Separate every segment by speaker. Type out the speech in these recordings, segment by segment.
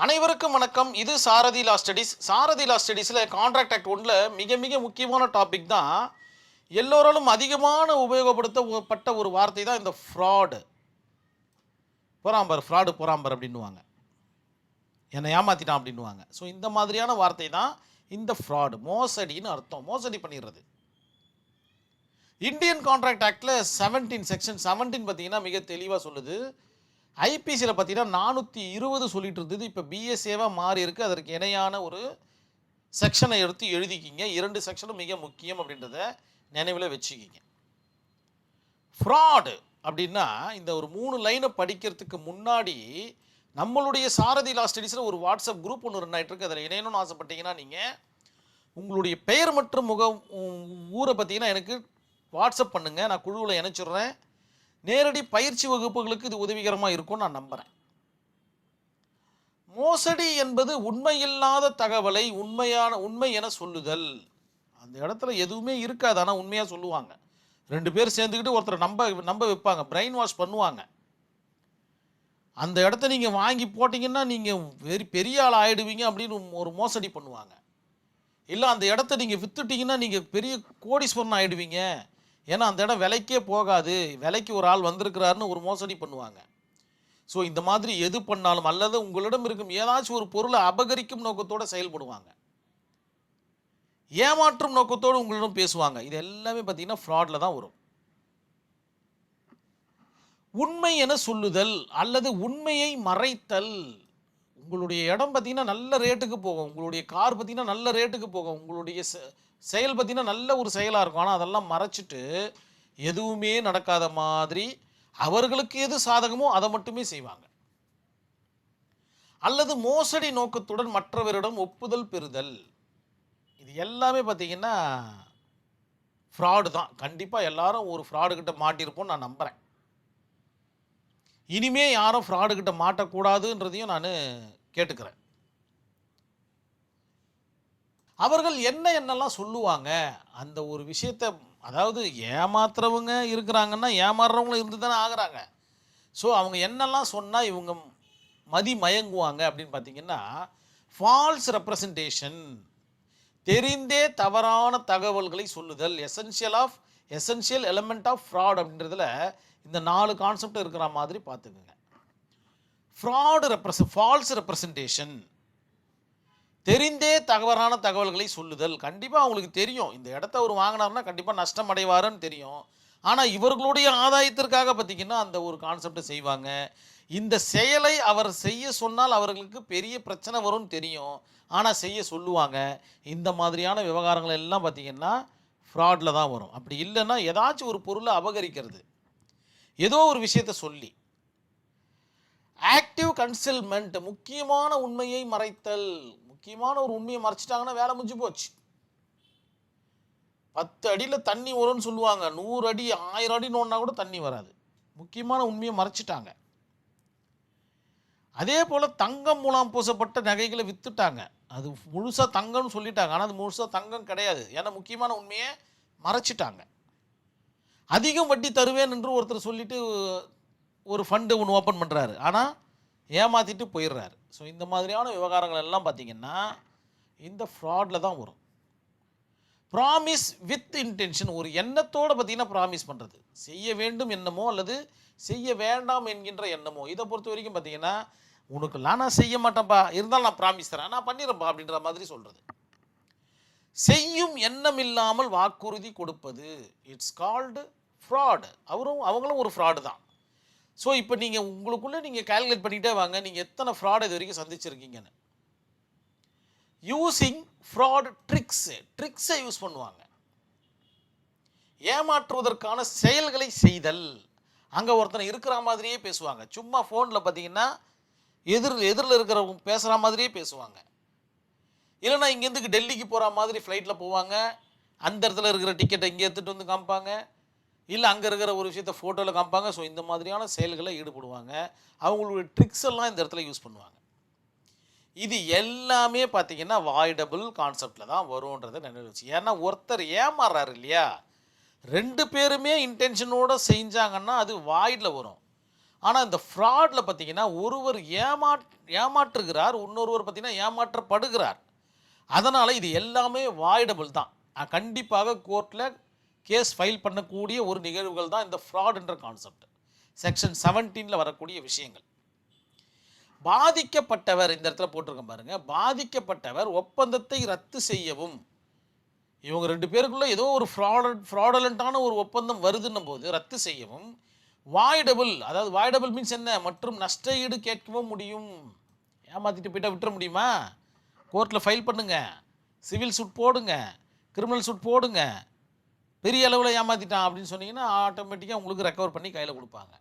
Speaker 1: அனைவருக்கும் வணக்கம். இது சாரதி லா ஸ்டடீஸ். சாரதி லா ஸ்டடீஸில் கான்ட்ராக்ட் ஆக்ட் ஒன்றில் மிக மிக முக்கியமான டாபிக் தான். எல்லோராலும் அதிகமான உபயோகப்படுத்தப்பட்ட ஒரு வார்த்தை தான் இந்த ஃப்ராடு. பொறாம்பர், ஃப்ராடு பொறாம்பர் அப்படின்னுவாங்க. என்னை ஏமாத்திட்டான் அப்படின்னுவாங்க. ஸோ இந்த மாதிரியான வார்த்தை தான் இந்த ஃப்ராடு. மோசடின்னு அர்த்தம். மோசடி பண்ணிடுறது. இந்தியன் கான்ட்ராக்ட் ஆக்டில் 17 செக்ஷன் 17 பார்த்தீங்கன்னா மிக தெளிவாக சொல்லுது. ஐபிசியில் பார்த்தீங்கன்னா 420 சொல்லிட்டு இருந்தது. இப்போ பிஎஸ்ஏவாக மாறி இருக்குது. அதற்கு இணையான ஒரு செக்ஷனை எடுத்து எழுதிக்கிங்க. 2 செக்ஷனும் மிக முக்கியம் அப்படின்றத நினைவில் வச்சுக்கிங்க. ஃப்ராடு அப்படின்னா இந்த ஒரு 3 லைனை படிக்கிறதுக்கு முன்னாடி நம்மளுடைய சாரதி லா ஸ்டடீஸில் ஒரு வாட்ஸ்அப் குரூப் ஒன்று ரன் ஆகிட்டு இருக்கு. அதில் இணையணும்னு ஆசைப்பட்டீங்கன்னா நீங்கள் உங்களுடைய பெயர் மற்றும் ஊரை பார்த்தீங்கன்னா எனக்கு வாட்ஸ்அப் பண்ணுங்கள். நான் குழுவில் இணைச்சிடுறேன். நேரடி பயிற்சி வகுப்புகளுக்கு இது உதவிகரமாக இருக்கும்னு நான் நம்புகிறேன். மோசடி என்பது உண்மையில்லாத தகவலை உண்மை என சொல்லுதல். அந்த இடத்துல எதுவுமே இருக்காது, ஆனால் உண்மையாக சொல்லுவாங்க. 2 பேர் சேர்ந்துக்கிட்டு ஒருத்தரை நம்ப வைப்பாங்க, பிரெயின் வாஷ் பண்ணுவாங்க. அந்த இடத்த நீங்கள் வாங்கி போட்டிங்கன்னா நீங்கள் பெரிய ஆள் ஆகிடுவீங்க அப்படின்னு ஒரு மோசடி பண்ணுவாங்க. இல்லை அந்த இடத்த நீங்கள் விற்றுட்டிங்கன்னா நீங்கள் பெரிய கோடீஸ்வரன் ஆகிடுவீங்க, ஏன்னா அந்த இடம் விலைக்கே போகாது, விலைக்கு ஒரு ஆள் வந்திருக்கிறாருன்னு ஒரு மோசடி பண்ணுவாங்க. ஸோ இந்த மாதிரி எது பண்ணாலும் அல்லது உங்களிடம் இருக்கும் ஏதாச்சும் ஒரு பொருளை அபகரிக்கும் நோக்கத்தோடு செயல்படுவாங்க. ஏமாற்றும் நோக்கத்தோடு உங்களிடம் பேசுவாங்க. இது எல்லாமே பார்த்தீங்கன்னா ஃப்ராடில் தான் வரும். உண்மை என சொல்லுதல் அல்லது உண்மையை மறைத்தல். உங்களுடைய இடம் பார்த்தீங்கன்னா நல்ல ரேட்டுக்கு போகும், உங்களுடைய கார் பார்த்தீங்கன்னா நல்ல ரேட்டுக்கு போகும், உங்களுடைய செயல் பார்த்தீங்கன்னா நல்ல ஒரு செயலாக இருக்கும். ஆனால் அதெல்லாம் மறைச்சிட்டு எதுவுமே நடக்காத மாதிரி அவர்களுக்கு எது சாதகமோ அதை மட்டுமே செய்வாங்க. அல்லது மோசடி நோக்கத்துடன் மற்றவரிடம் ஒப்புதல் பெறுதல். இது எல்லாமே பார்த்தீங்கன்னா ஃப்ராடு தான். கண்டிப்பாக எல்லாரும் ஒரு ஃப்ராடு கிட்ட மாட்டியிருப்போம்னு நான் நம்புகிறேன். இனிமே யாரும் ஃப்ராடு கிட்ட மாட்டக்கூடாதுன்றதையும் நான் கேட்டுக்கிறேன். அவர்கள் என்னெல்லாம் சொல்லுவாங்க அந்த ஒரு விஷயத்தை, அதாவது ஏமாத்துறவங்க இருக்கிறாங்கன்னா ஏமாறுறவங்களும் இருந்து தானே ஆகுறாங்க. ஸோ அவங்க என்னெல்லாம் சொன்னால் இவங்க மயங்குவாங்க அப்படின்னு பார்த்தீங்கன்னா, ஃபால்ஸ் ரெப்ரசன்டேஷன், தெரிந்தே தவறான தகவல்களை சொல்லுதல், எசென்ஷியல் எலிமெண்ட் ஆஃப் ஃப்ராட் அப்படின்றதுல இந்த 4 கான்செப்ட் இருக்கிற மாதிரி பார்த்துக்குங்க. ஃபால்ஸ் ரெப்ரசன்டேஷன், தெரிந்தே தவறான தகவல்களை சொல்லுதல். கண்டிப்பாக அவங்களுக்கு தெரியும் இந்த இடத்த அவர் வாங்கினார்னா கண்டிப்பாக நஷ்டம் அடைவாருன்னு தெரியும். ஆனால் இவர்களுடைய ஆதாயத்திற்காக பார்த்திங்கன்னா அந்த ஒரு கான்செப்டை செய்வாங்க. இந்த செயலை அவர் செய்ய சொன்னால் அவர்களுக்கு பெரிய பிரச்சனை வரும்னு தெரியும், ஆனால் செய்ய சொல்லுவாங்க. இந்த மாதிரியான விவகாரங்கள் எல்லாம் பார்த்திங்கன்னா ஃப்ராடில் தான் வரும். அப்படி இல்லைன்னா ஏதாச்சும் ஒரு பொருளை அபகரிக்கிறது, ஏதோ ஒரு விஷயத்தை சொல்லி. ஆக்டிவ் கன்செல்மெண்ட், முக்கியமான உண்மையை மறைத்தல். முக்கியமான ஒரு உண்மையை மறைச்சிட்டாங்கன்னா வேலை முடிஞ்சு போச்சு. 10 அடியில் தண்ணி வரும்னு சொல்லுவாங்க, 100 அடி 1000 அடி நோண்டினா கூட தண்ணி வராது. முக்கியமான உண்மையை மறைச்சிட்டாங்க. அதே போல் தங்கம் மூலம் பூசப்பட்ட நகைகளை விற்றுட்டாங்க. அது முழுசாக தங்கம்னு சொல்லிட்டாங்க, ஆனால் அது முழுசாக தங்கம் கிடையாது. ஏன்னா முக்கியமான உண்மையை மறைச்சிட்டாங்க. அதிகம் வட்டி தருவேன் என்று ஒருத்தர் சொல்லிட்டு ஒரு ஃபண்டு ஒன்று ஓப்பன் பண்ணுறாரு, ஆனால் ஏமாற்றிட்டு போயிடுறாரு. ஸோ இந்த மாதிரியான விவகாரங்கள் எல்லாம் பார்த்திங்கன்னா இந்த ஃப்ராடில் தான் வரும். ப்ராமிஸ் வித் இன்டென்ஷன், ஒரு எண்ணத்தோடு பார்த்திங்கன்னா ப்ராமிஸ் பண்ணுறது, செய்ய வேண்டும் எண்ணமோ அல்லது செய்ய வேண்டாம் என்கின்ற எண்ணமோ. இதை பொறுத்த வரைக்கும் பார்த்திங்கன்னா உனக்குலாம் நான் செய்ய மாட்டேன்ப்பா, இருந்தாலும் நான் ப்ராமிஸ் தரேன், நான் பண்ணிடுறேன்ப்பா அப்படின்ற மாதிரி சொல்கிறது. செய்யும் எண்ணம் இல்லாமல் வாக்குறுதி கொடுப்பது, இட்ஸ் கால்டு ஃப்ராடு. அவங்களும் ஒரு ஃப்ராடு தான். ஸோ இப்போ நீங்கள் உங்களுக்குள்ளே நீங்கள் கால்குலேட் பண்ணிகிட்டே வாங்க, நீங்கள் எத்தனை ஃப்ராட் இது வரைக்கும் சந்திச்சிருக்கீங்கன்னு. யூஸிங் ஃப்ராட் ட்ரிக்ஸை யூஸ் பண்ணுவாங்க. ஏமாற்றுவதற்கான செயல்களை செய்தல். அங்கே ஒருத்தனை இருக்கிற மாதிரியே பேசுவாங்க. சும்மா ஃபோனில் பார்த்தீங்கன்னா எதிரில் இருக்கிறவங்க பேசுகிற மாதிரியே பேசுவாங்க. இல்லைனா இங்கேருந்து டெல்லிக்கு போகிற மாதிரி ஃப்ளைட்டில் போவாங்க, அந்த இடத்துல இருக்கிற டிக்கெட்டை இங்கே எடுத்துகிட்டு வந்து காமிப்பாங்க, இல்லை அங்கே இருக்கிற ஒரு விஷயத்தை ஃபோட்டோவில் காமிப்பாங்க. ஸோ இந்த மாதிரியான செயல்களை ஈடுபடுவாங்க. அவங்களுடைய ட்ரிக்ஸ் எல்லாம் இந்த இடத்துல யூஸ் பண்ணுவாங்க. இது எல்லாமே பார்த்திங்கன்னா வாய்டபுள் கான்செப்டில் தான் வரும்ன்றதை நினைவு வச்சு. ஏன்னா ஒருத்தர் ஏமாறுறாரு இல்லையா, 2 பேருமே இன்டென்ஷனோடு செஞ்சாங்கன்னா அது வாய்டில் வரும். ஆனால் இந்த ஃப்ராடில் பார்த்தீங்கன்னா ஒருவர் ஏமாற்றுகிறார், இன்னொருவர் பார்த்தீங்கன்னா ஏமாற்றப்படுகிறார். அதனால் இது எல்லாமே வாய்டபிள் தான். கண்டிப்பாக கோர்ட்டில் கேஸ் ஃபைல் பண்ணக்கூடிய ஒரு நிகழ்வுகள் தான் இந்த ஃப்ராட் என்ற கான்செப்ட். செக்ஷன் 17 வரக்கூடிய விஷயங்கள். பாதிக்கப்பட்டவர், இந்த இடத்துல போட்டிருக்கேன் பாருங்க, பாதிக்கப்பட்டவர் ஒப்பந்தத்தை ரத்து செய்யவும். இவங்க 2 பேருக்குள்ள ஏதோ ஒரு ஃப்ராடலண்டான ஒரு ஒப்பந்தம் வருதுன்னும் போது ரத்து செய்யவும், வாய்டபிள், அதாவது வாய்டபிள் மீன்ஸ் என்ன, மற்றும் நஷ்ட ஈடு கேட்கவும் முடியும். ஏமாத்திட்டு போயிட்டா விட்டுற முடியுமா? கோர்ட்டில் ஃபைல் பண்ணுங்க, சிவில் சூட் போடுங்க, கிரிமினல் சூட் போடுங்க. பெரிய அளவில் ஏமாற்றிட்டான் அப்படின்னு சொன்னீங்கன்னா ஆட்டோமேட்டிக்காக உங்களுக்கு ரெக்கவர் பண்ணி கையில் கொடுப்பாங்க.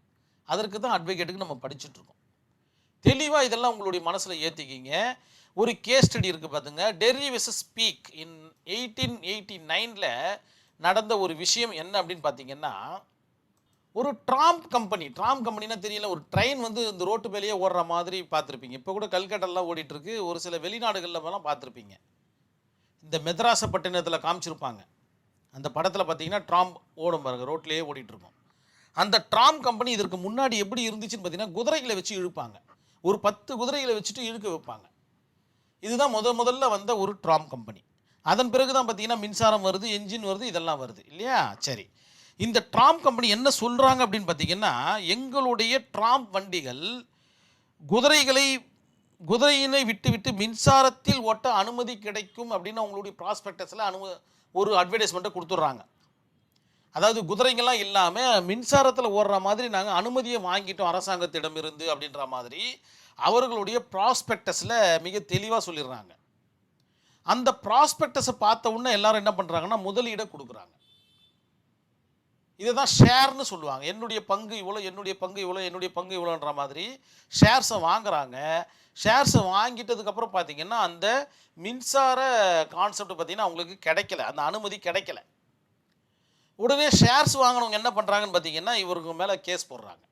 Speaker 1: அதற்கு தான் அட்வொகேட்டுக்கு நம்ம படிச்சுட்ருக்கோம். தெளிவாக இதெல்லாம் உங்களுடைய மனசில் ஏற்றிக்கிங்க. ஒரு கேஸ் ஸ்டடி இருக்குது பார்த்துங்க, டெர்ரி வெர்சஸ் ஸ்பீக் இன் 1889 நடந்த ஒரு விஷயம் என்ன அப்படின்னு பார்த்தீங்கன்னா, ஒரு ட்ராம் கம்பெனினா தெரியல, ஒரு ட்ரெயின் வந்து இந்த ரோட்டு மேலேயே ஓடுற மாதிரி பார்த்துருப்பீங்க. இப்போ கூட கல்கட்டெல்லாம் ஓடிட்டுருக்கு, ஒரு சில வெளிநாடுகளில் பார்த்துருப்பீங்க. இந்த மெத்ராசப்பட்டினத்தில் காமிச்சிருப்பாங்க. அந்த படத்தில் பார்த்தீங்கன்னா ட்ராம் ஓடும் பாருங்க, ரோட்லேயே ஓடிட்டுருக்கோம். அந்த ட்ராம் கம்பெனி இதற்கு முன்னாடி எப்படி இருந்துச்சுன்னு பார்த்தீங்கன்னா, குதிரைகளை வச்சு இழுப்பாங்க. ஒரு 10 குதிரைகளை வச்சுட்டு இழுக்க வைப்பாங்க. இதுதான் முதல்ல வந்த ஒரு ட்ராம் கம்பெனி. அதன் பிறகு தான் பார்த்தீங்கன்னா மின்சாரம் வருது, என்ஜின் வருது, இதெல்லாம் வருது இல்லையா? சரி, இந்த ட்ராம் கம்பெனி என்ன சொல்கிறாங்க அப்படின்னு பார்த்தீங்கன்னா, எங்களுடைய ட்ராம் வண்டிகள் குதிரையினை விட்டு மின்சாரத்தில் ஓட்ட அனுமதி கிடைக்கும் அப்படின்னு அவங்களுடைய ப்ராஸ்பெக்டஸில் ஒரு அட்வர்டைஸ்மெண்ட்டை கொடுத்துட்றாங்க. அதாவது குதிரைங்கள்லாம் இல்லாமல் மின்சாரத்தில் ஓடுற மாதிரி நாங்கள் அனுமதியை வாங்கிட்டோம் அரசாங்கத்திடம் இருந்து அப்படின்ற மாதிரி அவர்களுடைய ப்ராஸ்பெக்டஸில் மிக தெளிவாக சொல்லிடுறாங்க. அந்த ப்ராஸ்பெக்டஸை பார்த்த உடனே எல்லாரும் என்ன பண்ணுறாங்கன்னா முதலீடை கொடுக்குறாங்க. இதை தான் ஷேர்னு சொல்லுவாங்க. என்னுடைய பங்கு இவ்வளோ, என்னுடைய பங்கு இவ்வளோ, என்னுடைய பங்கு இவ்வளோன்ற மாதிரி ஷேர்ஸை வாங்குறாங்க. ஷேர்ஸை வாங்கிட்டதுக்கப்புறம் பார்த்தீங்கன்னா அந்த மின்சார கான்செப்ட் பார்த்தீங்கன்னா அவங்களுக்கு கிடைக்கல, அந்த அனுமதி கிடைக்கல. உடனே ஷேர்ஸ் வாங்கினவங்க என்ன பண்ணுறாங்கன்னு பார்த்தீங்கன்னா இவருக்கு மேலே கேஸ் போடுறாங்க.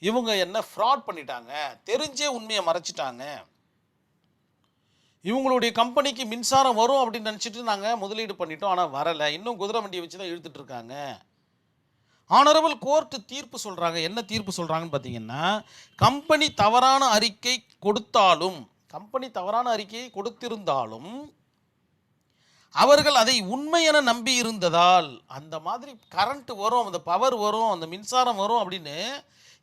Speaker 1: இவங்க என்ன ஃப்ராட் பண்ணிட்டாங்க, தெரிஞ்சே உண்மையை மறைச்சிட்டாங்க, இவங்களுடைய கம்பெனிக்கு மின்சாரம் வரும் அப்படின்னு நினச்சிட்டு நாங்கள் முதலீடு பண்ணிட்டோம், ஆனால் வரலை, இன்னும் குதிரை வண்டியை வச்சு தான் இழுத்துட்டு இருக்காங்க. ஆனரபிள் கோர்ட்டு தீர்ப்பு சொல்கிறாங்க. என்ன தீர்ப்பு சொல்கிறாங்கன்னு பார்த்தீங்கன்னா, கம்பெனி தவறான அறிக்கை கொடுத்திருந்தாலும் அவர்கள் அதை உண்மை என நம்பி இருந்ததால், அந்த மாதிரி கரண்ட் வரும், அந்த பவர் வரும், அந்த மின்சாரம் வரும் அப்படின்னு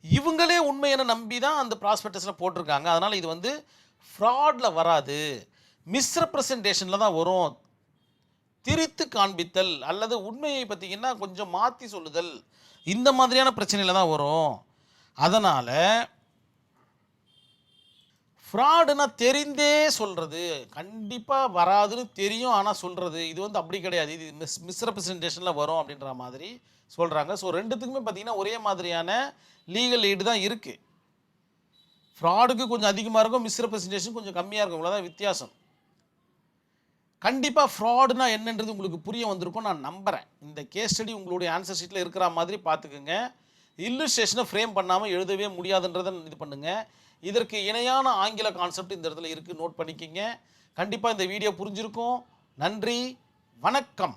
Speaker 1: இவங்களே உண்மை என நம்பி தான் அந்த ப்ராஸ்பெக்டஸில் போட்டிருக்காங்க. அதனால் இது வந்து ஃப்ராடில் வராது, மிஸ்ரெப்ரசன்டேஷனில் தான் வரும், திரித்து காண்பித்தல் அல்லது உண்மையை பார்த்தீங்கன்னா கொஞ்சம் மாற்றி சொல்லுதல், இந்த மாதிரியான பிரச்சனையில் தான் வரும். அதனால் ஃப்ராடுனா தெரிந்தே சொல்கிறது, கண்டிப்பாக வராதுன்னு தெரியும் ஆனால் சொல்கிறது, இது வந்து அப்படி கிடையாது, இது மிஸ்ரெப்ரசன்டேஷனில் வரும் அப்படின்ற மாதிரி சொல்கிறாங்க. ஸோ ரெண்டுத்துக்குமே பார்த்தீங்கன்னா ஒரே மாதிரியான லீகல் எய்டு தான் இருக்குது. ஃப்ராடுக்கு கொஞ்சம் அதிகமாக இருக்கும், மிஸ்ரெப்ரசன்டேஷன் கொஞ்சம் கம்மியாக இருக்கும், இவ்வளோதான் வித்தியாசம். கண்டிப்பாக ஃப்ராடுனா என்னன்றது உங்களுக்கு புரிய வந்திருக்கும் நான் நம்புகிறேன். இந்த கேஸ் ஸ்டடி உங்களுடைய ஆன்சர் ஷீட்டில் இருக்கிற மாதிரி பார்த்துக்குங்க. இல்லுஸ்ட்ரேஷனை ஃப்ரேம் பண்ணாமல் எழுதவே முடியாதுன்றதை இது பண்ணுங்கள். இதற்கு இணையான ஆங்கில கான்செப்ட் இந்த இடத்துல இருக்குது, நோட் பண்ணிக்கிங்க. கண்டிப்பாக இந்த வீடியோ புரிஞ்சிருக்கும். நன்றி, வணக்கம்.